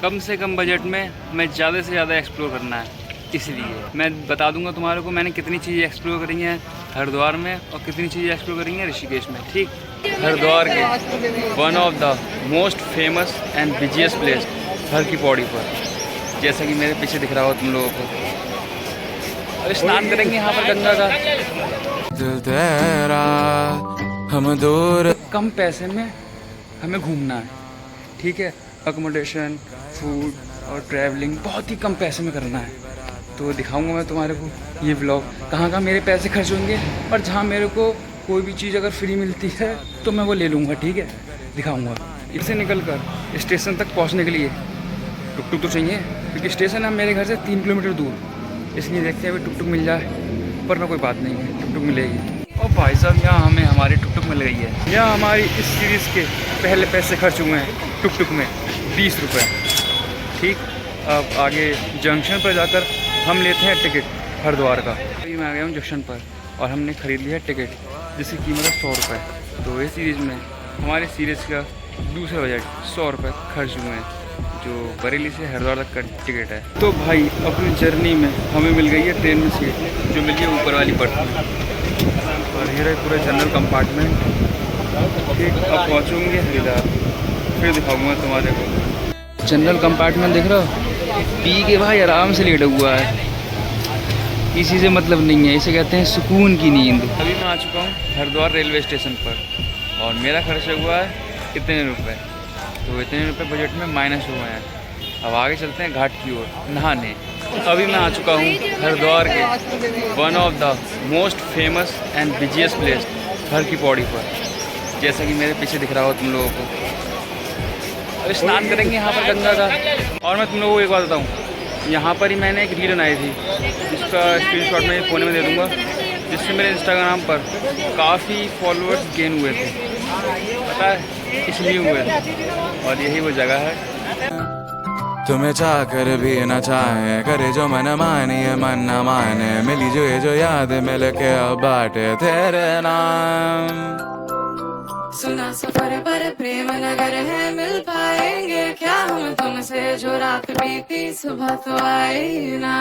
कम से कम बजट में मैं ज़्यादा से ज़्यादा एक्सप्लोर करना है, इसलिए मैं बता दूंगा तुम्हारे को मैंने कितनी चीज़ें एक्सप्लोर करी हैं हरिद्वार में और कितनी चीज़ें एक्सप्लोर करी हैं ऋषिकेश में। ठीक, हरिद्वार के one of the most famous and busiest place Har ki Pauri पर, जैसा कि मेरे पीछे दिख रहा हो तुम लोगों को। और स्नान करेंगे यहाँ पर गंगा का। हम दूर कम पैसे में हमें घूमना है, ठीक है। अकोमोडेशन, फूड और ट्रैवलिंग बहुत ही कम पैसे में करना है। तो दिखाऊंगा मैं तुम्हारे को ये व्लॉग कहाँ कहाँ मेरे पैसे खर्च होंगे, और जहाँ मेरे को कोई भी चीज़ अगर फ्री मिलती है तो मैं वो ले लूँगा, ठीक है। दिखाऊंगा। इससे निकल कर स्टेशन तक पहुँचने के लिए टुक टुक तो चाहिए, क्योंकि स्टेशन है मेरे घर से 3 किलोमीटर दूर, इसलिए देखते हैं अभी टुक टुक मिल जाए, वरना कोई बात नहीं है, टुक टुक मिलेगी। और भाई साहब यहाँ हमें हमारी टुक टुक मिल गई है। यहाँ हमारी इस सीरीज़ के पहले पैसे खर्च हुए हैं टुक टुक में 20 रुपये, ठीक। अब आगे जंक्शन पर जाकर हम लेते हैं टिकट हरिद्वार का। अभी मैं आ गया हूँ जंक्शन पर और हमने ख़रीद लिया टिकट, जिसकी कीमत है 100 रुपये। तो इस सीरीज़ में हमारे सीरीज़ का दूसरा बजट 100 रुपये खर्च हुए हैं, जो बरेली से हरिद्वार तक का टिकट है। तो भाई अपनी जर्नी में हमें मिल गई है ट्रेन में सीट, जो मिल गई ऊपर वाली बर्थ में। और ये रहे पूरा जनरल कंपार्टमेंट, ठीक। अब पहुँचूँगे हरिद्वार, फिर दिखाऊँगा तुम्हारे को। जनरल कंपार्टमेंट देख रहे हो, पी के भाई आराम से लेटा हुआ है, किसी से मतलब नहीं है, इसे कहते हैं सुकून की नींद। अभी मैं आ चुका हूँ हरिद्वार रेलवे स्टेशन पर और मेरा खर्चा हुआ है इतने रुपये। तो इतने रुपये बजट में माइनस हुए हैं। अब आगे चलते हैं घाट की ओर नहाने। अभी मैं आ चुका हूँ हरिद्वार के one of the most famous and busiest place Har ki Pauri पर, जैसा कि मेरे पीछे दिख रहा हो तुम लोगों को। अब स्नान करेंगे यहाँ पर गंगा का। और मैं तुम लोगों को एक बात बताऊँ, यहाँ पर ही मैंने एक रील बनाई थी, जिसका स्क्रीनशॉट मैं फ़ोन में दे दूँगा, जिससे मेरे इंस्टाग्राम पर काफ़ी फॉलोअर्स गेन हुए थे, पता है, इसलिए हुए थे। और यही वो जगह है। तुम्हें चाह कर भी न चाहे, करे जो मन मानिए मन न माने, मिली जो ये जो याद मिल के अब बाटे तेरे नाम। सुना सफर पर प्रेम नगर है, मिल पाएंगे क्या हम तुमसे, जो रात बीती सुबह तो आई ना।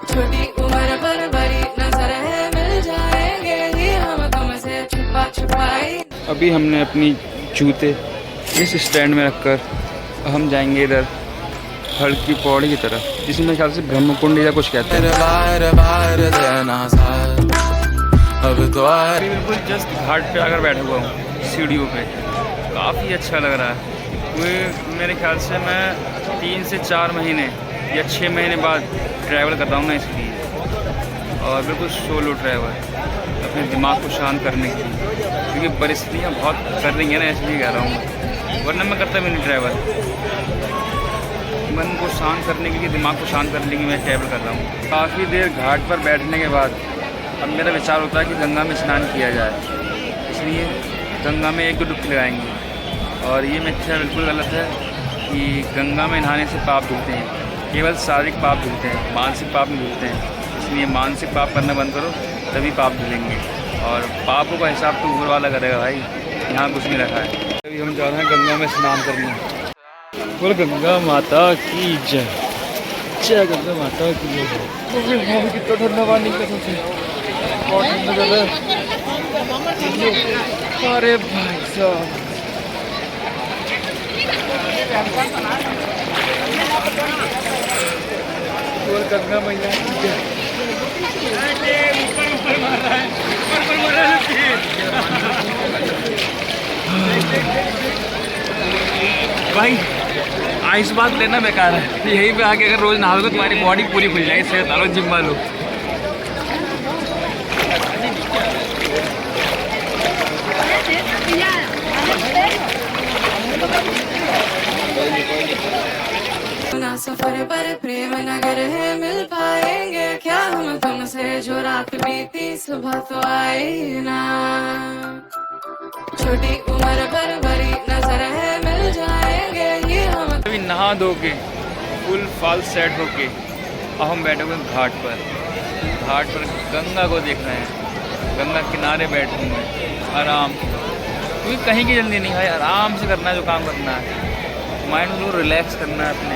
छोटी उम्र पर बड़ी नजर है, मिल जाएंगे ही हम तुमसे छुपा छुपाई। अभी हमने अपनी जूते इस स्टैंड में रखकर हम जाएंगे इधर हर की पौड़ी की तरफ, जिसमें मेरे ख्याल से ब्रह्मकुंड या कुछ कहते हैं। अब तो अभी बिल्कुल जस्ट घाट पे आकर बैठा हुआ हूँ सीढ़ियों पे, काफ़ी अच्छा लग रहा है। मेरे ख्याल से मैं 3 से 4 महीने या 6 महीने बाद ट्रैवल करता हूँ ना, इसलिए। और बिल्कुल सोलो ट्रैवल, अपने दिमाग को शांत करने के लिए, क्योंकि परिस्थितियाँ बहुत कर रही हैं ना, इसलिए कह रहा हूँ, वरना मैं करता भी नहीं ट्रैवल। मन को शांत करने के लिए, दिमाग को शांत करने के लिए मैं ट्रैवल कर रहा हूँ। काफ़ी देर घाट पर बैठने के बाद अब मेरा विचार होता है कि गंगा में स्नान किया जाए, इसलिए गंगा में 1-2 डुबकी लगाएंगे। और ये मिथ्या बिल्कुल गलत है कि गंगा में नहाने से पाप धुलते हैं, केवल शारीरिक पाप धुलते हैं, मानसिक पाप नहीं धुलते हैं। इसलिए मानसिक पाप करना बंद करो, तभी पाप धुलेंगे। और पापों का हिसाब तो ऊपर वाला करेगा भाई, यहाँ कुछ नहीं रखा है। अभी हम जा रहे हैं गंगा में स्नान करने। बोल गंगा माता की जय, जय गंगा माता की जय। कितना ठंडा पानी कसम से, बहुत ठंडा जगह है। अरे भाई साहब, बोल गंगा मैया की जय। भाई आइस बात लेना बेकार है, यहीं पे आके अगर रोज नहाओगे तो तुम्हारी बॉडी पूरी खुल जाएगी, सेहत आलो, जिम वालो। सुना सफर पर प्रेम नगर है, मिल पाएंगे क्या हम तुमसे, जो रात बीती सुबह तो आई ना। छोटी उम्र पर बड़ी नजर है, मिल जाएंगे ही हम। अभी नहा धो के फुल फाल सेट होके अब हम बैठे हुए घाट पर। घाट पर गंगा को देख रहे हैं, गंगा किनारे बैठे हुए हैं आराम, क्योंकि कहीं की जल्दी नहीं भाई, आराम से करना है जो काम करना है। माइंड को रिलैक्स करना है अपने,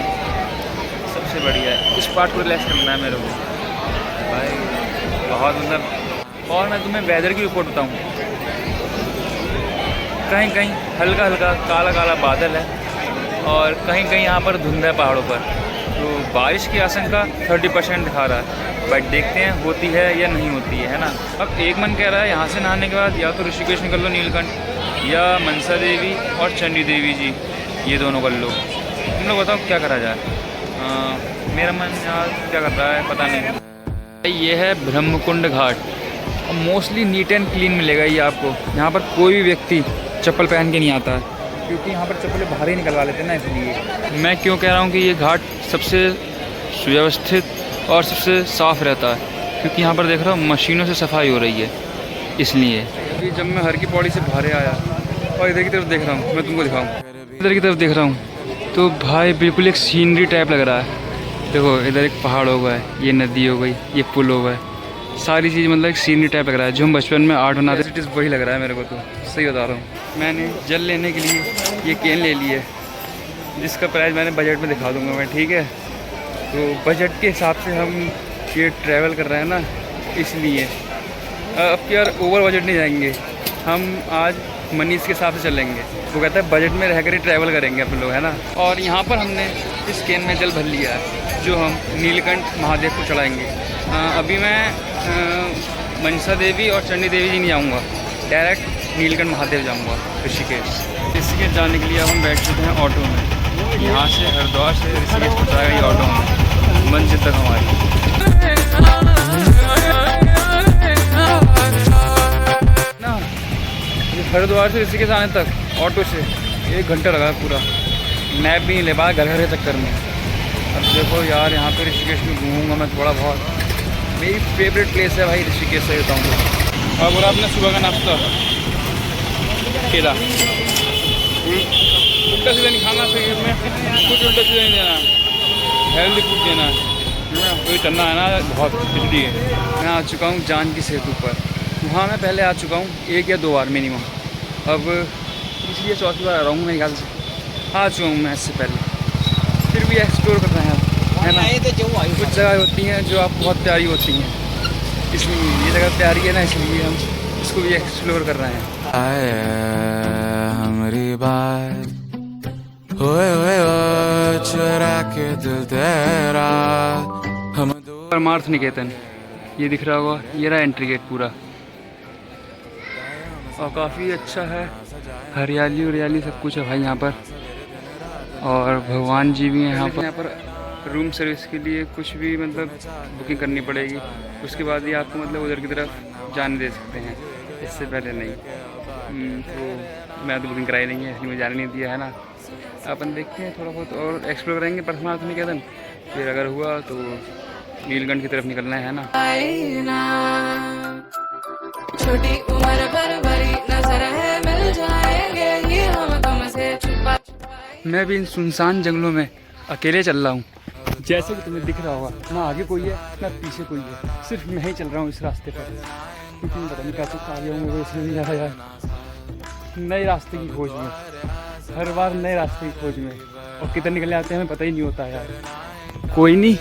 सबसे बढ़िया है। इस पार्ट को रिलैक्स करना है मेरे को भाई, बहुत मतलब। और मैं तुम्हें वेदर की रिपोर्ट बताऊँ, कहीं कहीं हल्का हल्का काला काला बादल है और कहीं कहीं यहाँ पर धुंध है पहाड़ों पर, तो बारिश की आशंका 30% दिखा रहा है। बट देखते हैं होती है या नहीं होती है ना। अब एक मन कह रहा है यहाँ से नहाने के बाद या तो ऋषिकेश निकल लो नीलकंठ, या मनसा देवी और चंडी देवी जी, ये दोनों कर लो। तुम लोग बताओ क्या करा जाए। मेरा मन यार क्या कर रहा है पता नहीं। ये है ब्रह्मकुंड घाट, और मोस्टली नीट एंड क्लीन मिलेगा ये आपको। यहाँ पर कोई भी व्यक्ति चप्पल पहन के नहीं आता है, क्योंकि यहाँ पर चप्पलें बाहर ही निकलवा लेते हैं ना, इसलिए। मैं क्यों कह रहा हूँ कि ये घाट सबसे सुव्यवस्थित और सबसे साफ़ रहता है, क्योंकि यहाँ पर देख रहा हूँ मशीनों से सफाई हो रही है, इसलिए। अभी जब मैं हर की पौड़ी से बाहर आया और इधर की तरफ देख रहा हूँ, मैं तुमको दिखाऊँ, इधर की तरफ देख रहा हूँ, तो भाई बिल्कुल एक सीनरी टाइप लग रहा है। देखो इधर एक पहाड़ हो गया है, ये नदी हो गई, ये पुल हो गया, सारी चीज़ मतलब एक सीनरी टाइप लग रहा है। जो हम बचपन में आर्ट बनाते थे वही लग रहा है मेरे को, तो सही बता रहा हूँ। मैंने जल लेने के लिए ये कैन ले ली है, जिसका प्राइस मैंने बजट में दिखा दूँगा मैं, ठीक है। तो बजट के हिसाब से हम ये ट्रैवल कर रहे हैं ना, इसलिए। अब यार ओवर बजट नहीं जाएंगे हम, आज मनीष के हिसाब से चलेंगे। वो कहता है बजट में रह कर ही ट्रैवल करेंगे अपन लोग, है ना। और यहाँ पर हमने इस कैन में जल भर लिया है, जो हम नीलकंठ महादेव को चढ़ाएंगे। अभी मैं मनसा देवी और चंडी देवी जी नहीं जाऊँगा, डायरेक्ट नीलकंठ महादेव जाऊँगा ऋषिकेश। ऋषिकेश जाने के लिए अब हम बैठ चुके हैं ऑटो में। यहाँ से हरिद्वार से ऋषिकेश पहुँचाएगा ये ऑटो में, मंजिल तक हमारी। ना हरिद्वार से ऋषिकेश आने तक ऑटो से 1 घंटा लगा पूरा। मैप भी नहीं ले पाया घर के चक्कर में। अब देखो यार, यहाँ पे ऋषिकेश में घूमूंगा मैं थोड़ा बहुत। मेरी फेवरेट प्लेस है भाई ऋषिकेश, से बताऊँ तो। और बोला आपने सुबह का नाश्ता केला, उल्टा सीधा नहीं खाना, फिर में कुछ उल्टा सीधा नहीं देना, हेल्दी फूड देना है। कोई चलना है ना बहुत, इसलिए। मैं आ चुका हूँ जानकी सेतु पर। वहाँ मैं पहले आ चुका हूँ 1 या 2 बार मिनिमम, अब इसलिए 4थी बार आ रहा हूँ मेरे ख्याल से। आ चुका हूँ मैं इससे पहले, फिर भी एक्सप्लोर कर रहे हैं, है ना। कुछ जगह होती हैं जो आपको बहुत प्यारी होती हैं, इसलिए ये जगह प्यारी है ना, इसलिए हम इसको भी एक्सप्लोर कर रहे हैं। आए हमारी बात ओए चुरा के दिल तेरा, हम परमार्थ निकेतन, ये दिख रहा होगा, ये रहा एंट्री गेट पूरा। और काफ़ी अच्छा है, हरियाली उरियाली सब कुछ है भाई यहाँ पर। और भगवान जी भी हैं यहाँ पर। यहाँ पर रूम सर्विस के लिए कुछ भी मतलब बुकिंग करनी पड़ेगी, उसके बाद ही आपको मतलब उधर की तरफ जाने दे सकते हैं, इससे पहले नहीं। तो मैं तो बुकिंग कराई नहीं है, इसलिए मुझे जाने नहीं दिया, है ना। अपन देखते हैं थोड़ा बहुत और एक्सप्लोर करेंगे परमार्थ निकेतन, फिर अगर हुआ तो नीलकंठ की तरफ निकलना है ना। छोटी उम्र पर बड़ी नजर है, मिल जाएंगे ये हम तुमसे छुपा। मैं भी इन सुनसान जंगलों में अकेले चल रहा हूँ, जैसे कि तुम्हें दिख रहा होगा। ना आगे कोई है ना पीछे कोई है, सिर्फ मैं ही चल रहा हूँ इस रास्ते पर। क्योंकि पता नहीं कैसे आ गया हूँ, इसलिए नहीं जा यार। नए रास्ते की खोज में, हर बार नए रास्ते की खोज में, और कितने निकलने आते हैं हमें पता ही नहीं होता यार। कोई नहीं,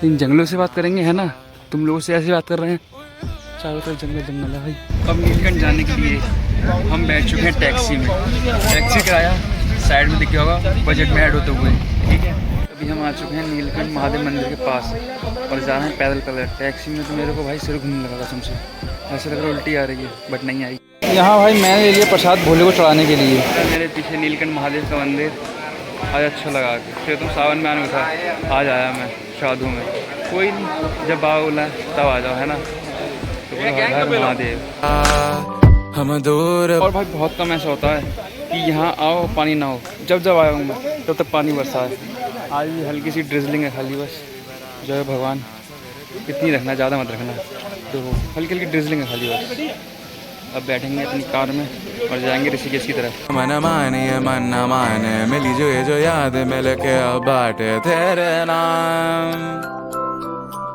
इन जंगलों से बात करेंगे, है ना। तुम लोगों से ऐसे बात कर रहे हैं, चारों तरफ जंगल जंगल है भाई। अब नीलकंठ जाने के लिए हम बैठ चुके हैं टैक्सी में। टैक्सी किराया साइड में दिख गया होगा, बजट में ऐड होते हुए, ठीक है। अभी हम आ चुके हैं नीलकंठ महादेव मंदिर के पास और जा रहे हैं पैदल पैदल। टैक्सी में तो मेरे को भाई सिर घूमने लगा कसम से, ऐसा लग रहा उल्टी आ रही है, बट नहीं आई। यहाँ भाई मैंने ले लिया प्रसाद भोले को चढ़ाने के लिए। मेरे पीछे नीलकंठ महादेव का मंदिर, आज अच्छा लगा के। फिर तुम सावन में आने को था, आज आया मैं साधु में। कोई नहीं, जब बाबा बोला तब आ जाओ, है ना। तो महादेव हम दूर। और भाई बहुत कम ऐसा होता है कि यहाँ आओ पानी ना हो। जब जब आया हूँ मैं तब तक पानी बरसा है। आज भी हल्की सी ड्रिजलिंग है खाली, बस। जो है भगवान, इतनी रखना, ज़्यादा मत रखना। तो हल्की हल्की ड्रिजलिंग है खाली, बस। अब बैठेंगे अपनी कार में और जाएंगे ऋषिकेश की तरफ। मन मानिए मन न माने, मिली जो याद मिल के अब बाटे तेरे नाम।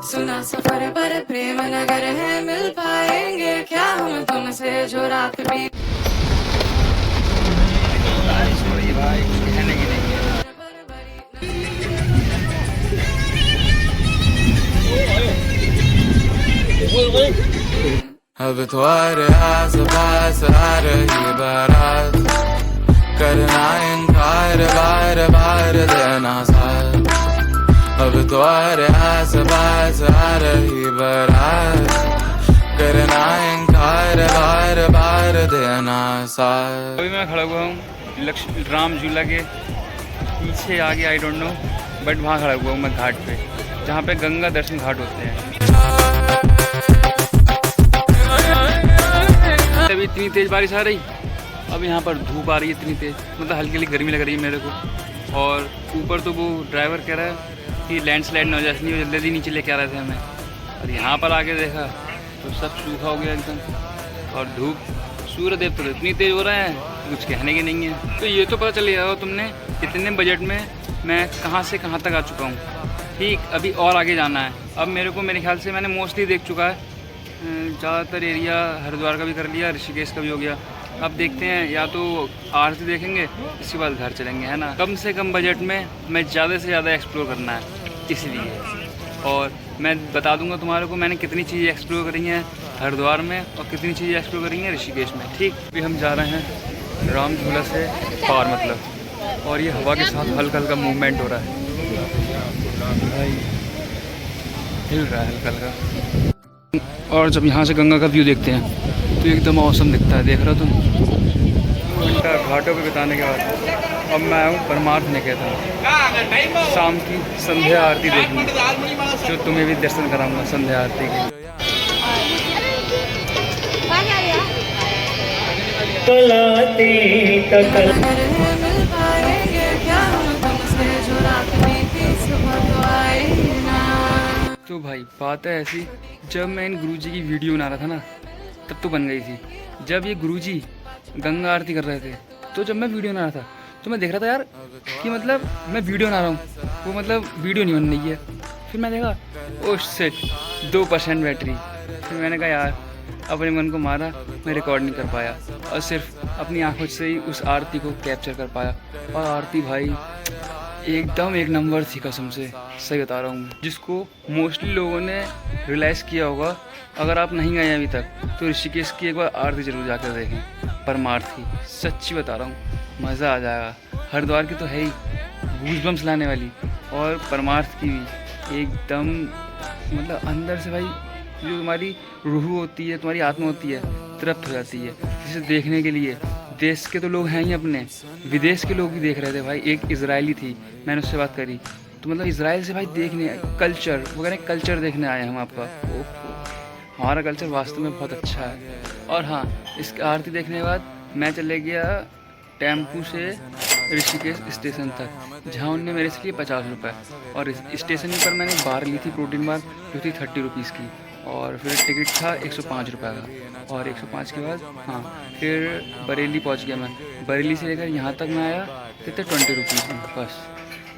सुना सफर पर प्रेम नगर है, मिल पाएंगे क्या हम तुमसे जो रात भी। भाई कहने की नहीं अब तुम्हारे आस पास आ रही बारात, करना इनकार बार बार देना साथ। अब तुम्हारे आस पास आ रही बारात, करना इनकार बार बार देना साथ। अभी मैं खड़ा हुआ हूँ लक्ष्मी राम झूला के पीछे, आगे आई डोंट नो, बट वहाँ खड़ा हुआ हूँ मैं घाट पे, जहाँ पे गंगा दर्शन घाट होते हैं। अभी इतनी तेज़ बारिश आ रही, अब यहाँ पर धूप आ रही है इतनी तेज़, मतलब हल्की हल्की गर्मी लग रही है मेरे को। और ऊपर तो वो ड्राइवर कह रहा है कि लैंडस्लाइड न हो जाए, नहीं जल्दी नीचे लेके आ रहे थे हमें, और यहाँ पर आके देखा तो सब सूखा हो गया एकदम। और धूप सूर्य देव तो इतनी तेज़ हो रहा है कुछ कहने की नहीं है। तो ये तो पता चल गया तुमने कितने बजट में मैं कहाँ से कहाँ तक आ चुका हूँ। ठीक, अभी और आगे जाना है। अब मेरे को, मेरे ख्याल से मैंने मोस्टली देख चुका है, ज़्यादातर एरिया हरिद्वार का भी कर लिया, ऋषिकेश का भी हो गया। अब देखते हैं, या तो आरती देखेंगे, इसके बाद घर चलेंगे, है ना। कम से कम बजट में मैं ज़्यादा से ज़्यादा एक्सप्लोर करना है, इसलिए। और मैं बता दूंगा तुम्हारे को मैंने कितनी चीज़ें एक्सप्लोर करी हैं हरिद्वार में और कितनी चीज़ें एक्सप्लोर करी हैं ऋषिकेश में। ठीक, अभी हम जा रहे हैं राम झूला से पार, मतलब, और ये हवा के साथ हल्का हल्का मूवमेंट हो रहा है भाई, हिल रहा है हल्का हल्का। और जब यहाँ से गंगा का व्यू देखते हैं तो एकदम औसम दिखता है, देख रहे हो तुम। घंटा घाटों पे बिताने के बाद अब मैं आया हूँ परमार्थ निकेतन, शाम की संध्या आरती देखने, जो तुम्हें भी दर्शन कराऊंगा संध्या आरती की। अगर है मिल पाएंगे क्या हम तुमसे, जो रात बीती सुबह तो आई ना। तो भाई बात है ऐसी, जब मैं इन गुरुजी की वीडियो बना रहा था ना, तब तो बन गई थी। जब ये गुरुजी गंगा आरती कर रहे थे, तो जब मैं वीडियो बना रहा था तो मैं देख रहा था यार कि मतलब मैं वीडियो बना रहा हूँ, वो मतलब वीडियो नहीं बन रही है। फिर मैं देखा ओह शिट 2% बैटरी। फिर मैंने कहा यार, अपने मन को मारा, मैं रिकॉर्ड नहीं कर पाया और सिर्फ अपनी आंखों से ही उस आरती को कैप्चर कर पाया। और आरती भाई एकदम एक नंबर थी, कसम से सही बता रहा हूँ। जिसको मोस्टली लोगों ने रियलाइज़ किया होगा, अगर आप नहीं गए अभी तक तो ऋषिकेश की एक बार आरती जरूर जाकर देखें, परमार्थ की, सच्ची बता रहा हूँ, मज़ा आ जाएगा। हरिद्वार की तो है ही गूज़बम्स लाने वाली, और परमार्थ की भी एकदम, मतलब अंदर से भाई जो तुम्हारी रूह होती है, तुम्हारी आत्मा होती है, तृप्त हो जाती है जिसे देखने के लिए। देश के तो लोग हैं ही अपने, विदेश के लोग भी देख रहे थे भाई। एक इजरायली थी, मैंने उससे बात करी, तो मतलब इजराइल से भाई देखने, कल्चर वगैरह, कल्चर देखने आए हम आपका। हमारा कल्चर वास्तव में बहुत अच्छा है। और हाँ, इस आरती देखने के बाद मैं चले गया टेम्पू से ऋषिकेश स्टेशन तक, जहाँ उनने मेरे से लिए 50 रुपये, और स्टेशन पर मैंने बार ली थी, प्रोटीन बार, जो थी 30 रुपीज़ की, और फिर टिकट था 105 रुपये का। और 105 के बाद हाँ, फिर बरेली पहुँच गया मैं। बरेली से लेकर यहाँ तक मैं आया, कितने 20 रुपीज़ में, बस।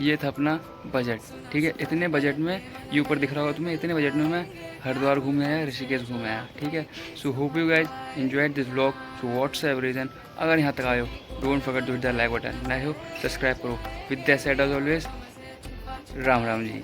ये था अपना बजट, ठीक है। इतने बजट में, ये ऊपर दिख रहा होगा तुम्हें, इतने बजट में मैं हरिद्वार घूमे आया, ऋषिकेश घूमे आया, ठीक है। So hope you guys enjoyed this vlog. So WhatsApp reason, अगर यहाँ तक आए हो, don't forget to hit the like button, नए हो सब्सक्राइब करो। With that said as always, Ram Ram ji.